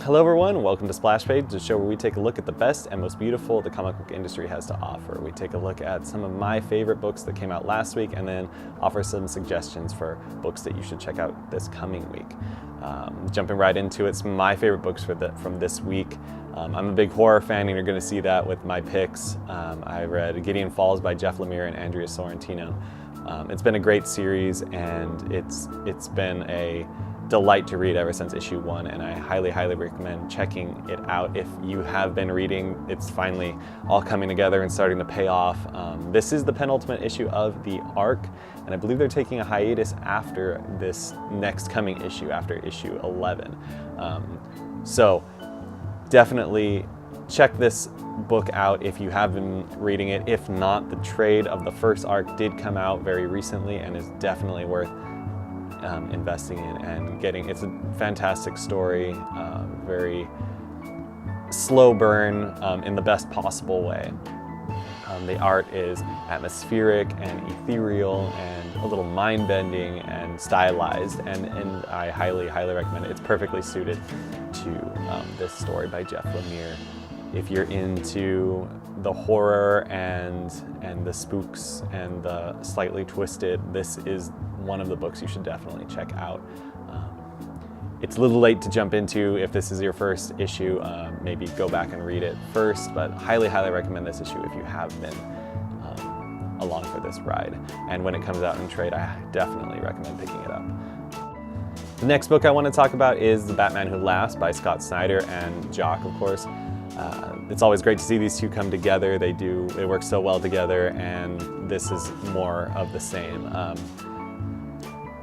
Hello everyone, welcome to Splash Page, the show where we take a look at the best and most beautiful the comic book industry has to offer. We take a look at some of my favorite books that came out last week and then offer some suggestions for books that you should check out this coming week. Jumping right into it, some of my favorite books from this week. I'm a big horror fan and you're going to see that with my picks. I read Gideon Falls by Jeff Lemire and Andrea Sorrentino. It's been a great series and it's been a delight to read ever since issue 1, and I highly recommend checking it out. If you have been reading, it's finally all coming together and starting to pay off. This is the penultimate issue of the arc, and I believe they're taking a hiatus after this next coming issue, after issue 11. So definitely check this book out if you have been reading it. If not, the trade of the first arc did come out very recently and is definitely worth investing in and getting. It's a fantastic story, very slow burn in the best possible way. The art is atmospheric and ethereal and a little mind-bending and stylized, and I highly recommend it. It's perfectly suited to this story by Jeff Lemire. If you're into the horror and the spooks and the slightly twisted, this is one of the books you should definitely check out. It's a little late to jump into if this is your first issue. Maybe go back and read it first, but highly recommend this issue if you have been along for this ride. And when it comes out in trade, I definitely recommend picking it up. The next book I want to talk about is The Batman Who Laughs by Scott Snyder and Jock, of course. It's always great to see these two come together. They work so well together, and this is more of the same.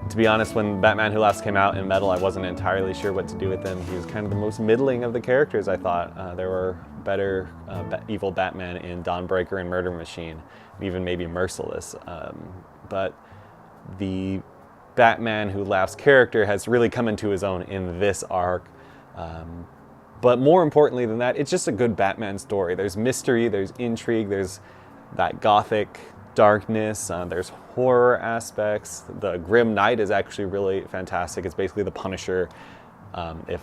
To be honest, when Batman Who Laughs came out in Metal, I wasn't entirely sure what to do with him. He was kind of the most middling of the characters, I thought. There were better evil Batman in Dawnbreaker and Murder Machine, and even maybe Merciless. But the Batman Who Laughs character has really come into his own in this arc. But more importantly than that, it's just a good Batman story. There's mystery, there's intrigue, there's that gothic darkness, there's horror aspects. The Grim Knight is actually really fantastic. It's basically the Punisher if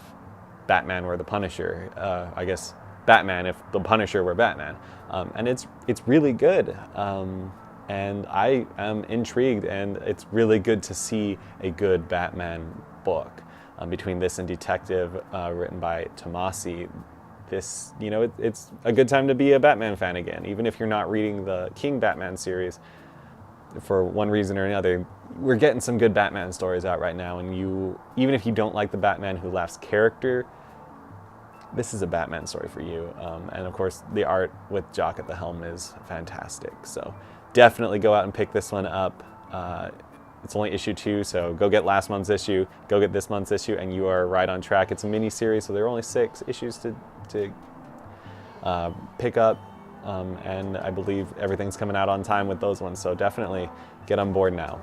Batman were the Punisher. I guess Batman if the Punisher were Batman. And it's really good. And I am intrigued, and it's really good to see a good Batman book. Between this and Detective, written by Tomasi, it's a good time to be a Batman fan again. Even if you're not reading the King Batman series, for one reason or another, we're getting some good Batman stories out right now. And even if you don't like the Batman Who Laughs character, this is a Batman story for you. And of course, the art with Jock at the helm is fantastic. So definitely go out and pick this one up. It's only issue 2, so go get last month's issue, go get this month's issue, and you are right on track. It's a mini-series, so there are only 6 issues to pick up, and I believe everything's coming out on time with those ones, so definitely get on board now.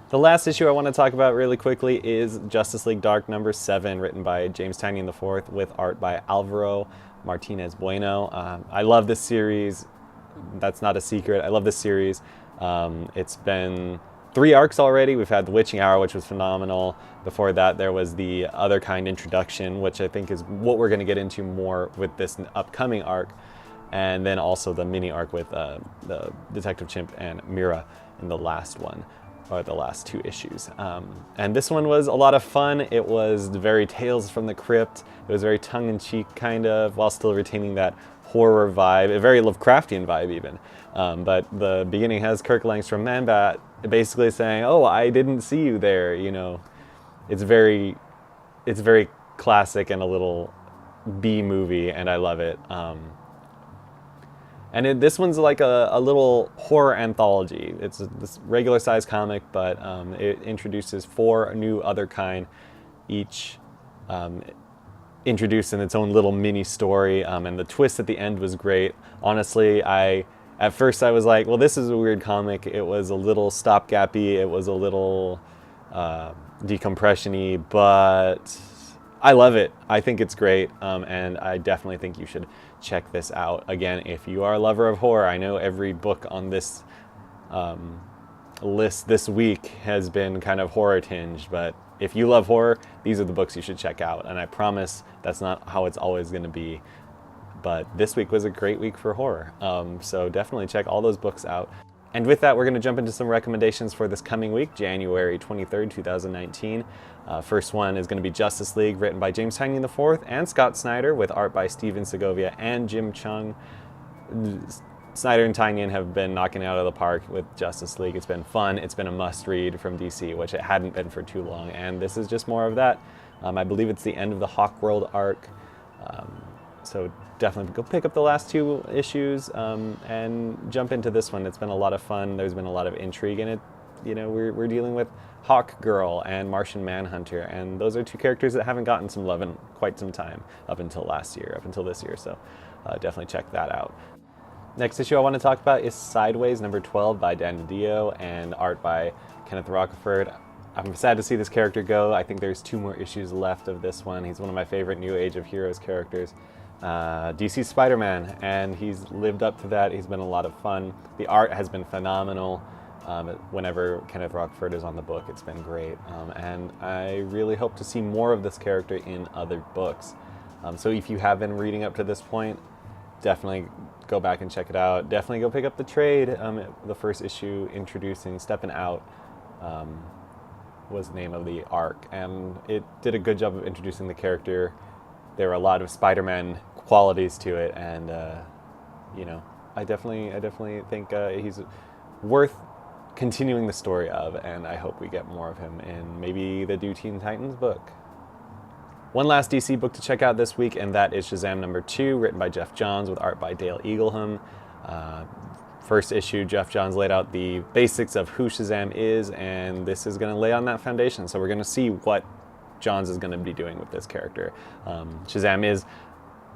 The last issue I want to talk about really quickly is Justice League Dark number 7, written by James Tynion IV with art by Alvaro Martinez Bueno. I love this series. That's not a secret. I love this series. It's been 3 arcs already. We've had The Witching Hour, which was phenomenal. Before that, there was the Other Kind introduction, which I think is what we're going to get into more with this upcoming arc. And then also the mini arc with the Detective Chimp and Mira in the last one, or the last 2 issues. And this one was a lot of fun. It was very Tales from the Crypt. It was very tongue-in-cheek kind of, while still retaining that horror vibe, a very Lovecraftian vibe even. But the beginning has Kirk Langstrom Man-Bat basically saying, "Oh, I didn't see you there." It's very classic and a little B movie, and I love it. And this one's like a little horror anthology. It's this regular size comic, but it introduces 4 new Other Kind, each introduced in its own little mini story, and the twist at the end was great. Honestly, at first I was like, well, this is a weird comic. It was a little stopgappy, it was a little decompression-y, but I love it. I think it's great, and I definitely think you should check this out. Again, if you are a lover of horror, I know every book on this list this week has been kind of horror tinged, but if you love horror, these are the books you should check out. And I promise that's not how it's always going to be. But this week was a great week for horror. So definitely check all those books out. And with that, we're going to jump into some recommendations for this coming week, January 23rd, 2019. First one is going to be Justice League, written by James Tynion IV and Scott Snyder, with art by Steven Segovia and Jim Chung. Snyder and Tynion have been knocking it out of the park with Justice League. It's been fun. It's been a must-read from DC, which it hadn't been for too long. And this is just more of that. I believe it's the end of the Hawkworld arc. So definitely go pick up the last two issues and jump into this one. It's been a lot of fun. There's been a lot of intrigue in it. You know, we're dealing with Hawk Girl and Martian Manhunter, and those are two characters that haven't gotten some love in quite some time up until this year. So definitely check that out. Next issue I want to talk about is Sideways number 12 by Dan DiDio and art by Kenneth Rocafort. I'm sad to see this character go. I think there's 2 more issues left of this one. He's one of my favorite New Age of Heroes characters. DC Spider-Man, and he's lived up to that. He's been a lot of fun. The art has been phenomenal. Whenever Kenneth Rocafort is on the book, it's been great. And I really hope to see more of this character in other books. So if you have been reading up to this point, definitely go back and check it out. Definitely go pick up the trade. The first issue introducing Steppin' Out was the name of the arc, and it did a good job of introducing the character. There were a lot of Spider-Man qualities to it, and you know, I definitely think he's worth continuing the story of, and I hope we get more of him in maybe the new Teen Titans book. One last DC book to check out this week, and that is Shazam number 2, written by Jeff Johns with art by Dale Eagleham. First issue, Jeff Johns laid out the basics of who Shazam is, and this is going to lay on that foundation. So we're going to see what Johns is going to be doing with this character. Shazam is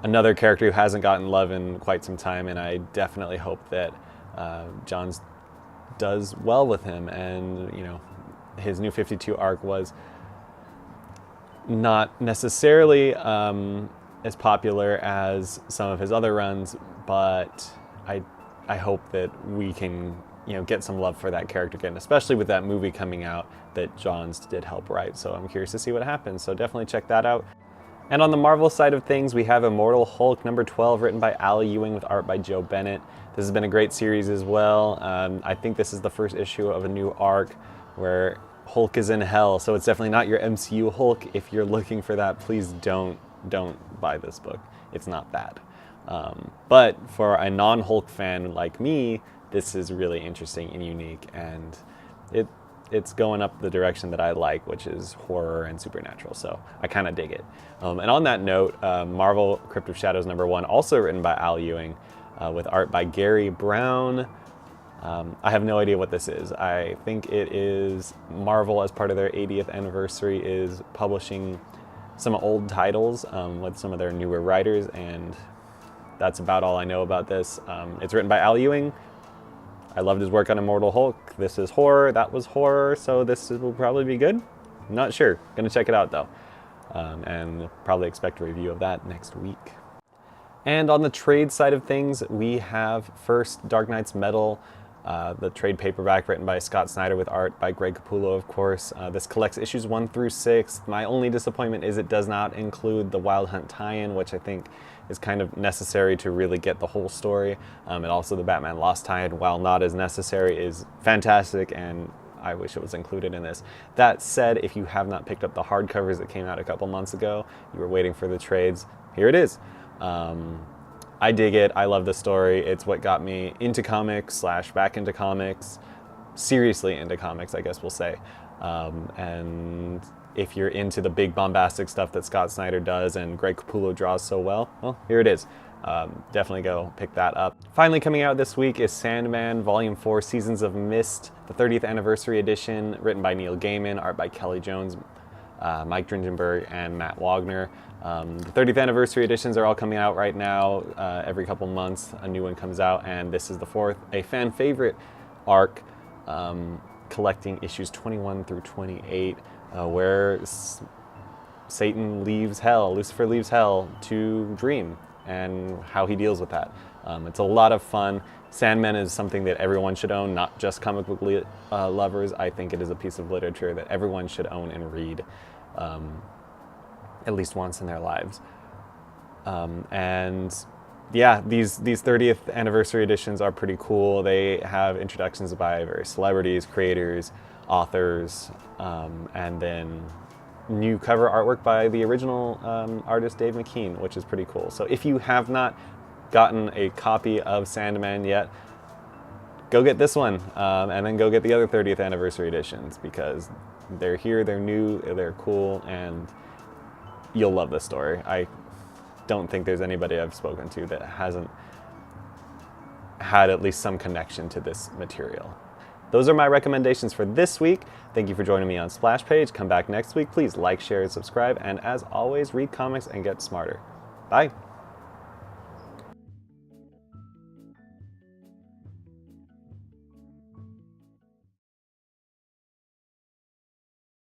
another character who hasn't gotten love in quite some time, and I definitely hope that Johns does well with him. And you know, his New 52 arc was not necessarily as popular as some of his other runs, but I hope that we can, you know, get some love for that character again, especially with that movie coming out that Johns did help write. So I'm curious to see what happens. So definitely check that out. And on the Marvel side of things, we have Immortal Hulk number 12, written by Al Ewing with art by Joe Bennett. This has been a great series as well. I think this is the first issue of a new arc where Hulk is in hell. So it's definitely not your MCU Hulk. If you're looking for that, please don't buy this book. It's not bad. But for a non-Hulk fan like me, this is really interesting and unique, and it's going up the direction that I like, which is horror and supernatural, so I kind of dig it. And on that note, Marvel Crypt of Shadows number 1, also written by Al Ewing, with art by Gary Brown. I have no idea what this is. I think it is Marvel, as part of their 80th anniversary, is publishing some old titles with some of their newer writers, and that's about all I know about this. It's written by Al Ewing. I loved his work on Immortal Hulk. This is horror, that was horror, so this will probably be good. I'm not sure. Gonna check it out though. And probably expect a review of that next week. And on the trade side of things, we have first Dark Knight's Metal, the trade paperback written by Scott Snyder with art by Greg Capullo, of course. This collects issues 1 through 6. My only disappointment is it does not include the Wild Hunt tie-in, which I think is kind of necessary to really get the whole story. And also the Batman Lost tie-in, while not as necessary, is fantastic, and I wish it was included in this. That said, if you have not picked up the hardcovers that came out a couple months ago, you were waiting for the trades, here it is. I dig it. I love the story. It's what got me into comics / back into comics, seriously into comics, I guess we'll say. And if you're into the big bombastic stuff that Scott Snyder does and Greg Capullo draws so well, here it is. Definitely go pick that up. Finally coming out this week is Sandman Volume 4, Seasons of Mist, the 30th anniversary edition, written by Neil Gaiman, art by Kelly Jones, Mike Dringenberg, and Matt Wagner. The 30th anniversary editions are all coming out right now. Every couple months a new one comes out, and this is the 4th, a fan favorite arc, collecting issues 21 through 28, where Satan leaves hell, Lucifer leaves hell to dream, and how he deals with that. It's a lot of fun. Sandman is something that everyone should own, not just comic book lovers. I think it is a piece of literature that everyone should own and read at least once in their lives. And yeah, these 30th anniversary editions are pretty cool. They have introductions by various celebrities, creators, authors, and then new cover artwork by the original artist Dave McKean, which is pretty cool. So if you have not gotten a copy of Sandman yet, go get this one, and then go get the other 30th anniversary editions, because they're here, they're new, they're cool, and you'll love this story. I don't think there's anybody I've spoken to that hasn't had at least some connection to this material. Those are my recommendations for this week. Thank you for joining me on Splash Page. Come back next week. Please like, share, and subscribe. And as always, read comics and get smarter. Bye.